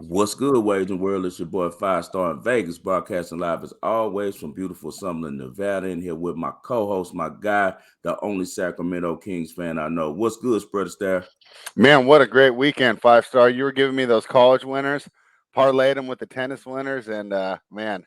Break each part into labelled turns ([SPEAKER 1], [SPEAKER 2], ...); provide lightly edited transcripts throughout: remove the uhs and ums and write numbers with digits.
[SPEAKER 1] What's good, Wagering World? It's your boy Five Star in Vegas, broadcasting live as always from beautiful Summerlin, Nevada. In here with my co-host, my guy, the only Sacramento Kings fan I know. What's good, Spread Star?
[SPEAKER 2] Man, what a great weekend, 5 star. You were giving me those college winners, parlayed them with the tennis winners, and man,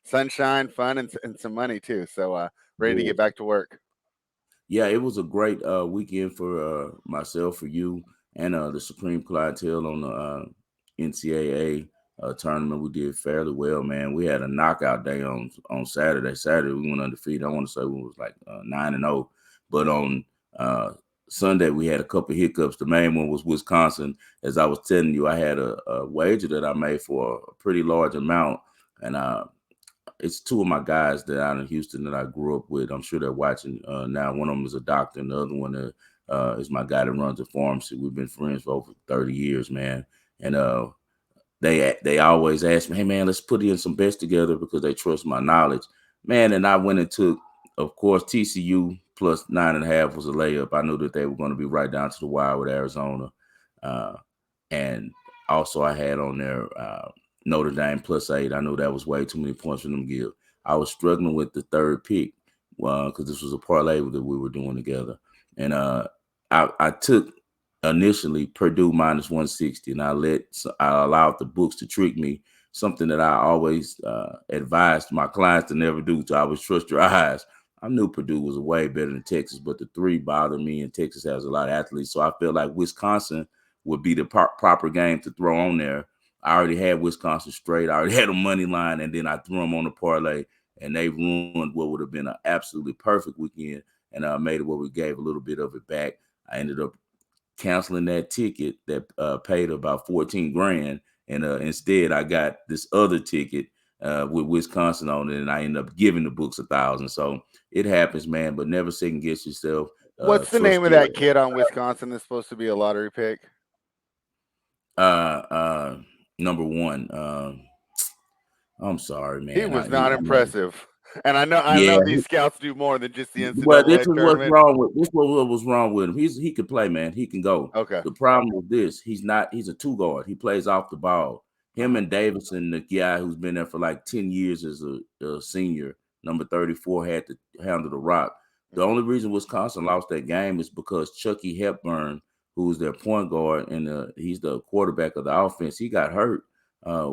[SPEAKER 2] sunshine, fun, and some money too. So ready to
[SPEAKER 1] Yeah,
[SPEAKER 2] get back to work.
[SPEAKER 1] yeah, it was a great weekend for myself, for you, and the Supreme clientele on the NCAA tournament. We did fairly well, man. We had a knockout day on Saturday. Saturday we went undefeated. I want to say we was like 9-0, but on uh, Sunday we had a couple hiccups. The main one was Wisconsin. As I was telling you, I had a wager that I made for a pretty large amount, and it's two of my guys that out in Houston that I grew up with. I'm sure they're watching now. One of them is a doctor, and the other one is my guy that runs a pharmacy. We've been friends for over 30 years, man. And they always ask me, "Hey, man, let's put in some bets together," because they trust my knowledge, man. And I went and took, of course, TCU plus 9.5 was a layup. I knew that they were going to be right down to the wire with Arizona, uh, and also I had on there Notre Dame plus 8. I knew that was way too many points for them to give. I was struggling with the third pick because this was a parlay that we were doing together, and I took initially Purdue minus 160, and I allowed the books to trick me. Something that I always advised my clients to never do. To always trust your eyes. I knew Purdue was way better than Texas, but the three bothered me, and Texas has a lot of athletes. So I feel like Wisconsin would be the proper game to throw on there. I already had Wisconsin straight. I already had a money line, and then I threw them on the parlay, and they ruined what would have been an absolutely perfect weekend, and made it where we gave a little bit of it back. I ended up canceling that ticket that paid about 14 grand, and instead I got this other ticket with Wisconsin on it, and I ended up giving the books 1,000. So it happens, man, but never second guess yourself.
[SPEAKER 2] What's the name
[SPEAKER 1] Trust
[SPEAKER 2] of
[SPEAKER 1] your
[SPEAKER 2] that kid on Wisconsin that's supposed to be a lottery pick?
[SPEAKER 1] uh uh number one. I'm sorry,
[SPEAKER 2] He
[SPEAKER 1] man.
[SPEAKER 2] was not
[SPEAKER 1] I'm not,
[SPEAKER 2] impressive, and I
[SPEAKER 1] yeah.
[SPEAKER 2] know these scouts do more than just the
[SPEAKER 1] Well, this
[SPEAKER 2] NCAA
[SPEAKER 1] is what's
[SPEAKER 2] tournament.
[SPEAKER 1] wrong with this. What was wrong with him? He could play, man. He can go.
[SPEAKER 2] Okay.
[SPEAKER 1] The problem with this, he's not. He's a two guard. He plays off the ball. Him
[SPEAKER 2] Uh-huh.
[SPEAKER 1] and Davidson, the guy who's been there for like 10 years as a senior, number 34, had to handle the rock. The
[SPEAKER 2] Mhm.
[SPEAKER 1] only reason Wisconsin lost that game is because Chucky Hepburn, who's their point guard and he's the quarterback of the offense, he got hurt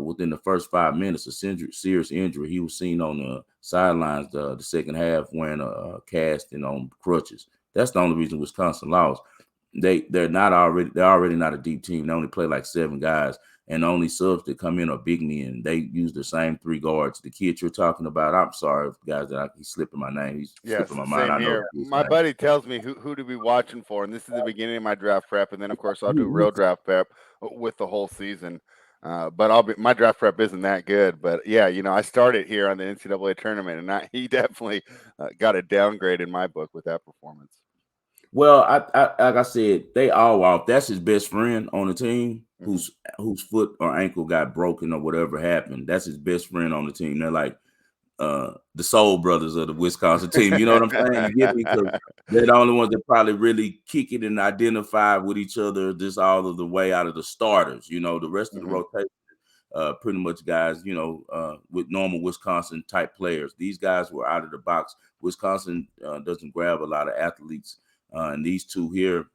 [SPEAKER 1] within the first 5 minutes, a serious injury. He was seen on the sidelines the second half wearing a cast and on crutches. That's the only reason Wisconsin lost. They're already not a deep team. They only play like 7 guys, and the only subs that come in are big men. They use the same 3 guards. The kid you're talking about, I'm sorry, guys, he's slipping my name. He's
[SPEAKER 2] Yes,
[SPEAKER 1] slipping my mind.
[SPEAKER 2] same
[SPEAKER 1] I know
[SPEAKER 2] here.
[SPEAKER 1] the kid's
[SPEAKER 2] My buddy tells me who to be watching for, and this is the beginning of my draft prep, and then of course I'll do
[SPEAKER 1] name.
[SPEAKER 2] real draft prep with the whole season. But my draft prep isn't that good. But yeah, I started here on the NCAA tournament, and he definitely got a downgrade in my book with that performance.
[SPEAKER 1] Well, like I said, they all off. That's his best friend on the team,
[SPEAKER 2] Hmm.
[SPEAKER 1] whose foot or ankle got broken or whatever happened. That's his best friend on the team. They're like the soul brothers of the Wisconsin team. You know what I'm saying? You get me? Because they're the only ones that probably really kick it and identify with each other just all of the way out of the starters. The rest of the
[SPEAKER 2] Hmm.
[SPEAKER 1] rotation, pretty much guys, with normal Wisconsin type players. These guys were out of the box. Wisconsin doesn't grab a lot of athletes, and these two here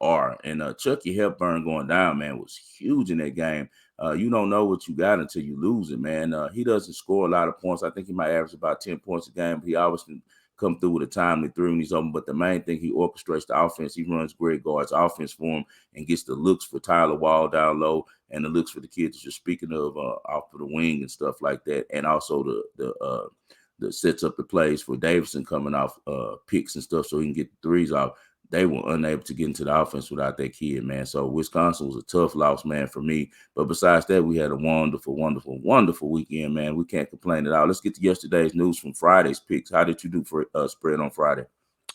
[SPEAKER 1] are. And Chucky Hepburn going down, man, was huge in that game. You don't know what you got until you lose it, man. He doesn't score a lot of points. I think he might average about 10 points a game, but he always can come through with a timely three when he's open. But the main thing, he orchestrates the offense. He runs Greg Gard's offense for him and gets the looks for Tyler Wall down low and the looks for the kids that you're speaking of off of the wing and stuff like that. And also the sets up the plays for Davidson coming off picks and stuff so he can get the threes off. They were unable to get into the offense without that kid, man. So Wisconsin was a tough loss, man, for me. But besides that, we had a wonderful, wonderful, wonderful weekend, man. We can't complain at all. Let's get to yesterday's news from Friday's picks. How did you do for spread on Friday?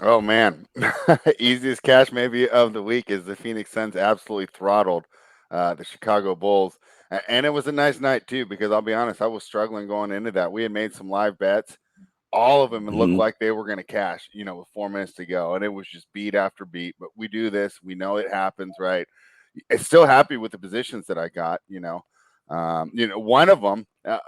[SPEAKER 2] Oh man, easiest cash maybe of the week is the Phoenix Suns absolutely throttled the Chicago Bulls, and it was a nice night too because I'll be honest, I was struggling going into that. We had made some live bets, all of them looked
[SPEAKER 1] Mm-hmm.
[SPEAKER 2] like they were going to cash, with 4 minutes to go, and it was just beat after beat. But we do this, we know it happens, right? It's still happy with the positions that I got. One of them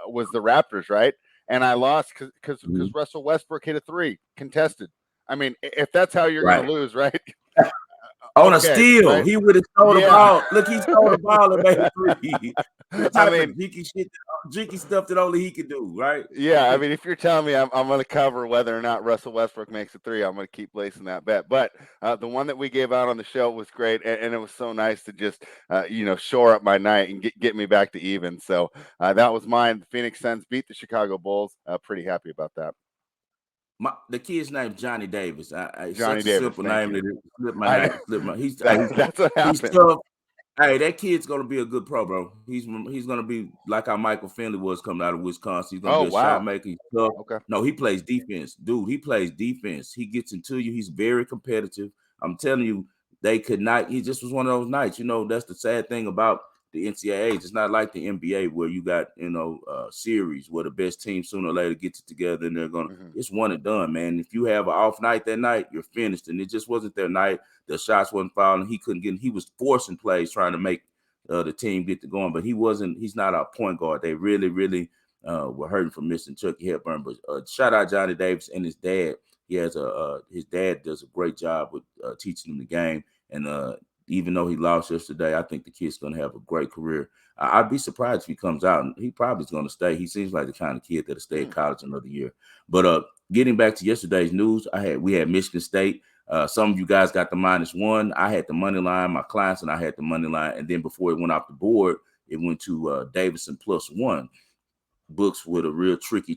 [SPEAKER 2] was the Raptors, right? And I lost because
[SPEAKER 1] Mhm.
[SPEAKER 2] Russell Westbrook hit a three contested. I mean, if that's how you're going to
[SPEAKER 1] Right.
[SPEAKER 2] lose, right?
[SPEAKER 1] On a
[SPEAKER 2] Okay,
[SPEAKER 1] steal,
[SPEAKER 2] right?
[SPEAKER 1] he would have stole the
[SPEAKER 2] Yeah.
[SPEAKER 1] ball. Look, he stole the ball and made a three. The
[SPEAKER 2] I
[SPEAKER 1] type of
[SPEAKER 2] mean,
[SPEAKER 1] jicky stuff that only he could do, right?
[SPEAKER 2] yeah, I mean, if you're telling me I'm going to cover whether or not Russell Westbrook makes a three, I'm going to keep placing that bet. But the one that we gave out on the show was great, and it was so nice to just shore up my night and get me back to even. So that was mine. The Phoenix Suns beat the Chicago Bulls. Pretty happy about that.
[SPEAKER 1] The kid's name Johnny Davis. It's
[SPEAKER 2] Johnny
[SPEAKER 1] such a
[SPEAKER 2] Davis,
[SPEAKER 1] simple
[SPEAKER 2] thank
[SPEAKER 1] name
[SPEAKER 2] you.
[SPEAKER 1] that it slipped my
[SPEAKER 2] I know
[SPEAKER 1] name. Slipped my.
[SPEAKER 2] that's what
[SPEAKER 1] He's
[SPEAKER 2] happened.
[SPEAKER 1] tough. Hey, that kid's gonna be a good pro, bro. He's gonna be like how Michael Finley was coming out of Wisconsin. He's gonna
[SPEAKER 2] Oh
[SPEAKER 1] be a shot
[SPEAKER 2] wow.
[SPEAKER 1] maker. He's tough.
[SPEAKER 2] Okay.
[SPEAKER 1] No, he plays defense, dude. He plays defense. He gets into you. He's very competitive. I'm telling you, they could not. He just was one of those nights. That's the sad thing about the NCAAs. It's not like the NBA where you got series where the best team sooner or later gets it together and they're gonna.
[SPEAKER 2] Hmm.
[SPEAKER 1] It's one and done, man. If you have an off night that night, you're finished, and it just wasn't their night. The shots wasn't falling. He couldn't get. He was forcing plays trying to make the team get to going, but he wasn't. He's not a point guard. They really, really were hurting from missing Chucky Hepburn. But shout out Johnny Davis and his dad. He has his dad does a great job with teaching him the game. And even though he lost yesterday, I think the kid's going to have a great career. I'd be surprised if he comes out. And he probably is going to stay. He seems like the kind of kid that'll stay at
[SPEAKER 2] Mm.
[SPEAKER 1] college another year. But getting back to yesterday's news, we had Michigan State. Some of you guys got the -1. I had the money line. My clients and I had the money line. And then before it went off the board, it went to Davidson +1. Books with a real tricky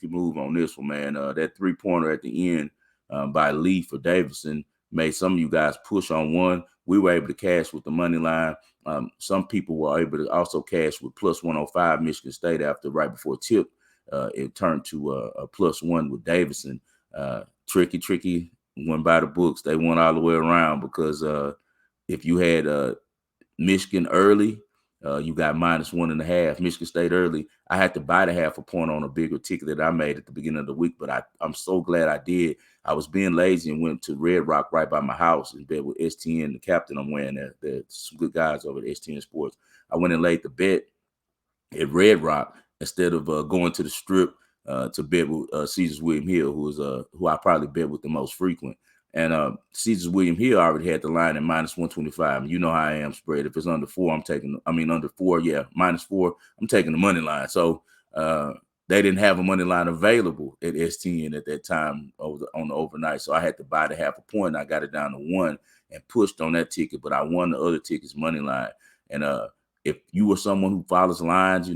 [SPEAKER 1] move on this one, man. That 3-pointer at the end by Lee for Davidson made some of you guys push on one. We were able to cash with the money line. Some people were able to also cash with +105 Michigan State after right before tip. It turned to a +1 with Davidson. Tricky went by the books. They went all the way around because if you had Michigan early, you got -1.5. Michigan State early. I had to buy the half a point on a bigger ticket that I made at the beginning of the week, but I'm so glad I did. I was being lazy and went to Red Rock right by my house in bed with STN, the captain I'm wearing there. There's some good guys over at STN Sports. I went and laid the bet at Red Rock instead of going to the strip to bet with Caesars William Hill, who I probably bet with the most frequent. And Caesars William Hill already had the line at -125. You know how I am spread. If it's under 4, under 4, yeah, -4, I'm taking the money line. So they didn't have a money line available at STN at that time on the overnight. So I had to buy the half a point. I got it down to 1 and pushed on that ticket, but I won the other tickets money line. And if you were someone who follows lines,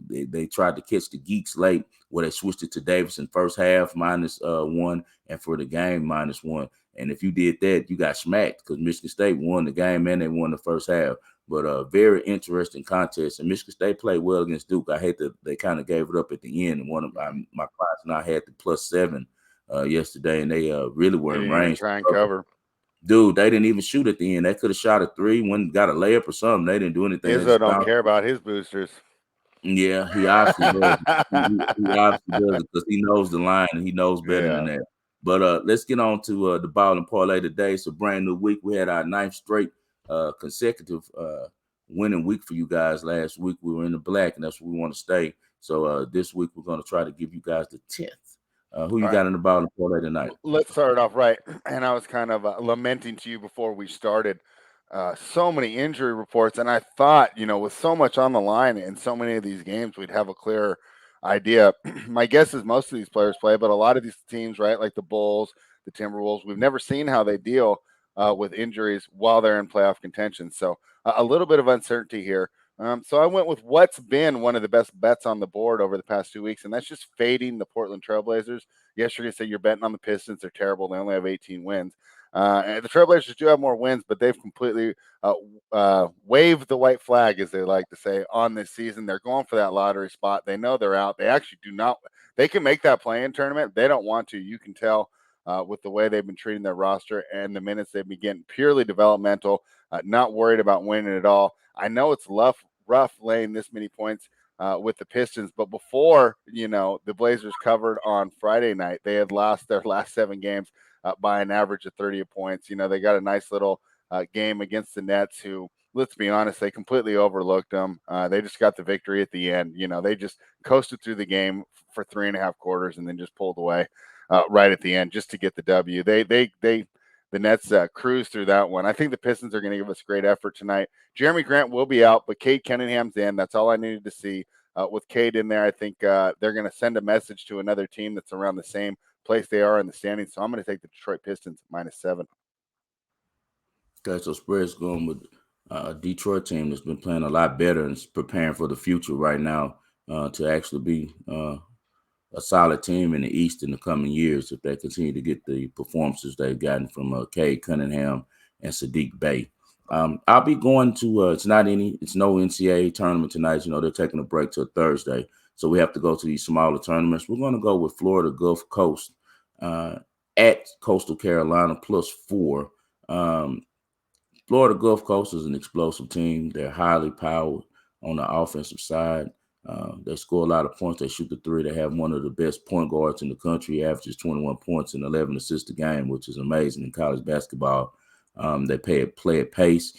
[SPEAKER 1] they tried to catch the geeks late where they switched it to Davidson first half -1 and for the game -1. And if you did that, you got smacked because Michigan State won the game and they won the first half. But a very interesting contest. And Michigan State played well against Duke. I hate that they kind of gave it up at the end. And one of my clients and I had the +7 yesterday, and they really were
[SPEAKER 2] They
[SPEAKER 1] in
[SPEAKER 2] didn't even
[SPEAKER 1] range.
[SPEAKER 2] try and cover.
[SPEAKER 1] Dude, they didn't even shoot at the end. They could have shot a 3, one got a layup or something. They didn't do anything. They
[SPEAKER 2] Izzo
[SPEAKER 1] just
[SPEAKER 2] don't
[SPEAKER 1] bounced.
[SPEAKER 2] care about his boosters.
[SPEAKER 1] Yeah, he obviously does. He obviously does it because he knows the line and he knows better than
[SPEAKER 2] Yeah.
[SPEAKER 1] that. But let's get on to the ball and parlay today. It's a brand new week. We had our 9th straight consecutive winning week for you guys. Last week we were in the black, and that's where we want to stay. So this week we're going to try to give you guys the 10th. Who you
[SPEAKER 2] All right.
[SPEAKER 1] got in the ball and parlay tonight?
[SPEAKER 2] Let's start off right. And I was kind of lamenting to you before we started. So many injury reports, and I thought, with so much on the line in so many of these games, we'd have a clearer idea. My guess is most of these players play, but a lot of these teams, right, like the Bulls, the Timberwolves, we've never seen how they deal with injuries while they're in playoff contention. So a little bit of uncertainty here. So I went with what's been one of the best bets on the board over the past 2 weeks, and that's just fading the Portland Trailblazers. Yesterday, say you're betting on the Pistons; they're terrible. They only have 18 wins. And the Trailblazers do have more wins, but they've completely waved the white flag, as they like to say, on this season. They're going for that lottery spot. They know they're out. They actually do not. They can make that play-in tournament. They don't want to. You can tell with the way they've been treating their roster and the minutes they've been getting, purely developmental, not worried about winning at all. I know it's rough laying this many points with the Pistons. But before, the Blazers covered on Friday night, they had lost their last 7 games by an average of 30 points. They got a nice little game against the Nets, who let's be honest, they completely overlooked them. They just got the victory at the end. They just coasted through the game for 3.5 quarters and then just pulled away right at the end just to get the W. The Nets cruised through that one. I think the Pistons are going to give us a great effort tonight. Jeremy Grant will be out, but Cade Cunningham's in. That's all I needed to see. With Cade in there, I think they're going to send a message to another team that's around the same place they are in the standings. So I'm going to take the Detroit Pistons -7.
[SPEAKER 1] Okay, so spread's going with a Detroit team that's been playing a lot better and is preparing for the future right now to actually be a solid team in the East in the coming years if they continue to get the performances they've gotten from Cade Cunningham and Sadiq Bey. I'll be going to it's no NCAA tournament tonight. They're taking a break till Thursday, so we have to go to these smaller tournaments. We're going to go with Florida Gulf Coast uh, at Coastal Carolina +4. Florida Gulf Coast is an explosive team. They're highly powered on the offensive side. They score a lot of points. They shoot the three. They have one of the best point guards in the country. He averages 21 points and 11 assists a game, which is amazing in college basketball. They play at pace.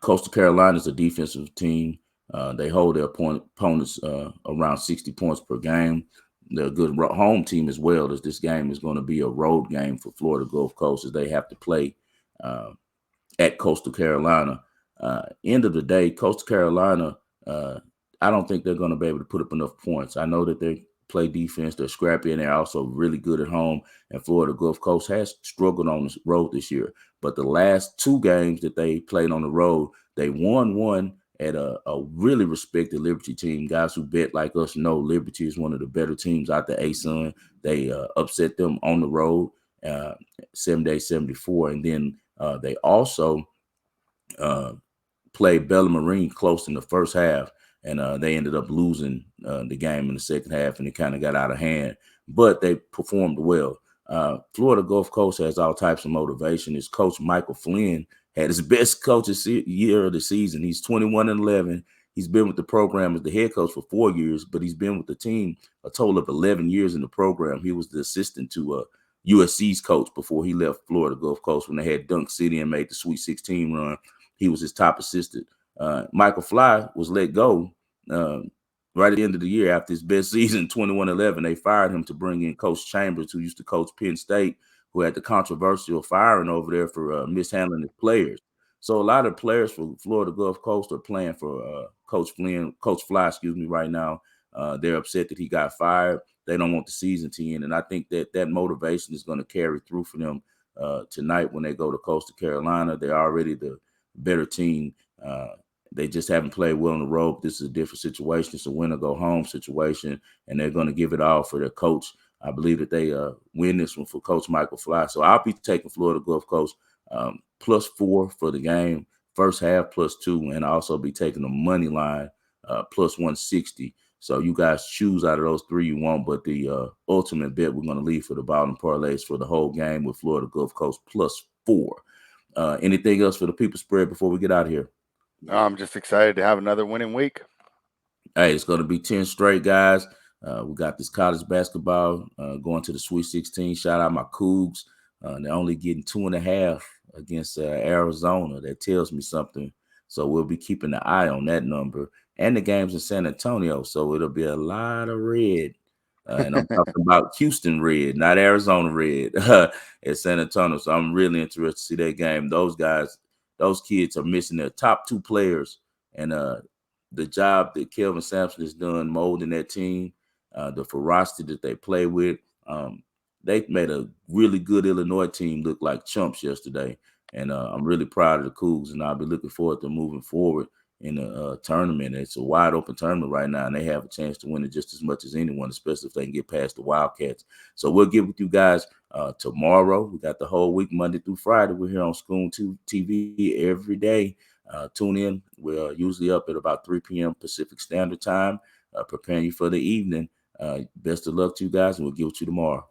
[SPEAKER 1] Coastal Carolina is a defensive team. They hold their opponents around 60 points per game. They're a good home team as well, as this game is going to be a road game for Florida Gulf Coast as they have to play uh, at Coastal Carolina. End of the day, Coastal Carolina, I don't think they're going to be able to put up enough points. I know that they play defense, they're scrappy, and they're also really good at home. And Florida Gulf Coast has struggled on the road this year. But the last two games that they played on the road, they won one at a really respected Liberty team. Guys who bet like us know Liberty is one of the better teams out the ASUN. They upset them on the road, 78-74. And then they also uh, played Bellarmine close in the first half, and they ended up losing the game in the second half, and it kind of got out of hand. But they performed well. Florida Gulf Coast has all types of motivation. His coach, Michael Flynn, had his best coach's year of the season. He's 21-11. He's been with the program as the head coach for 4 years, but he's been with the team a total of 11 years in the program. He was the assistant to USC's coach before he left Florida Gulf Coast when they had Dunk City and made the Sweet 16 run. He was his top assistant. Michael Fly was let go right at the end of the year after his best season, 21-11. They fired him to bring in Coach Chambers, who used to coach Penn State, who had the controversial firing over there for mishandling his players. So a lot of players for Florida Gulf Coast are playing for Coach Fly, right now. They're upset that he got fired. They don't want the season to end, and I think that motivation is going to carry through for them tonight when they go to Coastal Carolina. They're already the better team. They just haven't played well on the road. This is a different situation. It's a win or go home situation, and they're going to give it all for their coach. I believe that they win this one for Coach Michael Fly. So I'll be taking Florida Gulf Coast +4 for the game, first half +2, and I'll also be taking the money line +160. So you guys choose out of those three you want, but the ultimate bet we're going to leave for the bottom parlays for the whole game with Florida Gulf Coast +4. Anything else for the people spread before we get out of here?
[SPEAKER 2] No, I'm just excited to have another winning week.
[SPEAKER 1] Hey, it's going to be 10 straight, guys. We got this college basketball going to the Sweet 16. Shout out my Cougs. They're only getting 2.5 against Arizona. That tells me something. So we'll be keeping an eye on that number. And the game's in San Antonio, so it'll be a lot of red. And I'm talking about Houston red, not Arizona red at San Antonio. So I'm really interested to see that game. Those kids are missing their top two players. And the job that Kelvin Sampson has done molding that team, the ferocity that they play with. They made a really good Illinois team look like chumps yesterday. And I'm really proud of the Cougs, and I'll be looking forward to moving forward in the tournament. It's a wide open tournament right now, and they have a chance to win it just as much as anyone, especially if they can get past the Wildcats. So we'll get with you guys tomorrow. We got the whole week, Monday through Friday. We're here on SCOON TV every day. Tune in. We're usually up at about 3 p.m. Pacific Standard Time, preparing you for the evening. Best of luck to you guys, and we'll get with you tomorrow.